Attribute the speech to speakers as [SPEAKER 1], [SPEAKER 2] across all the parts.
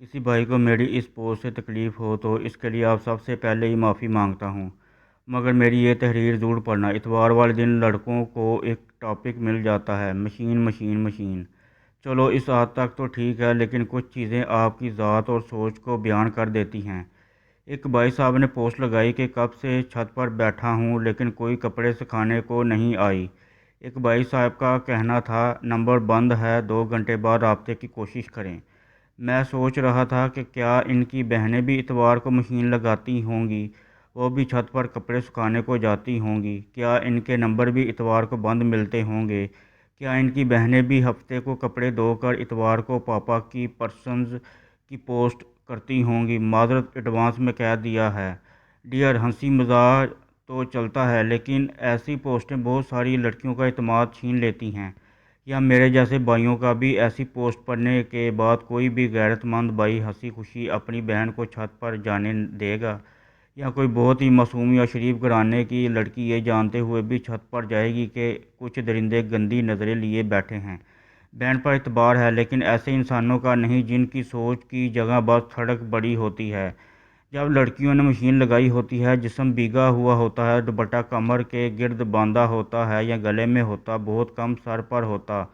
[SPEAKER 1] किसी भाई को मेरी इस पोस्ट से तकलीफ़ हो तो इसके लिए आप सबसे पहले ही माफ़ी मांगता हूँ। मगर मेरी ये तहरीर ज़रूर पढ़ना। इतवार वाले दिन लड़कों को एक टॉपिक मिल जाता है, मशीन मशीन मशीन। चलो इस हद तक तो ठीक है, लेकिन कुछ चीज़ें आपकी ज़ात और सोच को बयान कर देती हैं। एक भाई साहब ने पोस्ट लगाई कि कब से छत पर बैठा हूँ लेकिन कोई कपड़े सुखाने को नहीं आई। एक भाई साहब का कहना था, नंबर बंद है, 2 घंटे बाद राब्ते की कोशिश करें। मैं सोच रहा था कि क्या इनकी बहनें भी इतवार को मशीन लगाती होंगी, वो भी छत पर कपड़े सुखाने को जाती होंगी। क्या इनके नंबर भी इतवार को बंद मिलते होंगे। क्या इनकी बहनें भी हफ्ते को कपड़े धोकर इतवार को पापा की पर्सन्स की पोस्ट करती होंगी। माजरत एडवांस में कह दिया है। डियर, हंसी मजाक तो चलता है, लेकिन ऐसी पोस्टें बहुत सारी लड़कियों का इत्मीनान छीन लेती हैं। या मेरे जैसे भाइयों का भी ऐसी पोस्ट पढ़ने के बाद कोई भी गैरतमंद भाई हंसी खुशी अपनी बहन को छत पर जाने देगा? या कोई बहुत ही मासूम या शरीफ घराने की लड़की ये जानते हुए भी छत पर जाएगी कि कुछ दरिंदे गंदी नज़रें लिए बैठे हैं? बहन पर इतबार है, लेकिन ऐसे इंसानों का नहीं जिनकी सोच की जगह बस सड़क बड़ी होती है। जब लड़कियों ने मशीन लगाई होती है, जिस्म भीगा हुआ होता है, दुपट्टा कमर के गिर्द बांधा होता है या गले में होता, बहुत कम सर पर होता,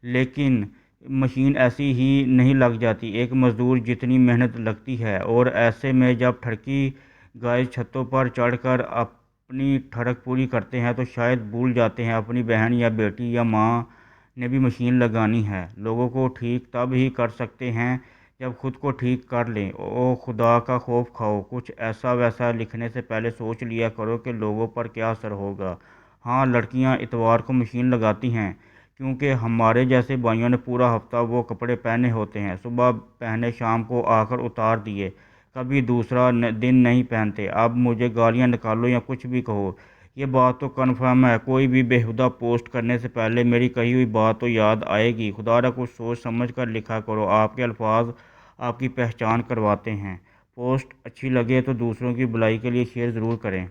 [SPEAKER 1] लेकिन मशीन ऐसी ही नहीं लग जाती एक मज़दूर जितनी मेहनत लगती है। और ऐसे में जब ठड़की गाय छतों पर चढ़कर अपनी ठड़क पूरी करते हैं तो शायद भूल जाते हैं अपनी बहन या बेटी या माँ ने भी मशीन लगानी है। लोगों को ठीक तब ही कर सकते हैं जब खुद को ठीक कर लें। ओ खुदा का खौफ खाओ, कुछ ऐसा वैसा लिखने से पहले सोच लिया करो कि लोगों पर क्या असर होगा। हाँ, लड़कियां इतवार को मशीन लगाती हैं क्योंकि हमारे जैसे भाइयों ने पूरा हफ्ता वो कपड़े पहने होते हैं, सुबह पहने शाम को आकर उतार दिए, कभी दूसरा दिन नहीं पहनते। अब मुझे गालियां निकालो या कुछ भी कहो, ये बात तो कन्फर्म है, कोई भी बेहुदा पोस्ट करने से पहले मेरी कही हुई बात तो याद आएगी। खुदा कुछ सोच समझ कर लिखा करो, आपके अल्फाज आपकी पहचान करवाते हैं। पोस्ट अच्छी लगे तो दूसरों की भलाई के लिए शेयर ज़रूर करें।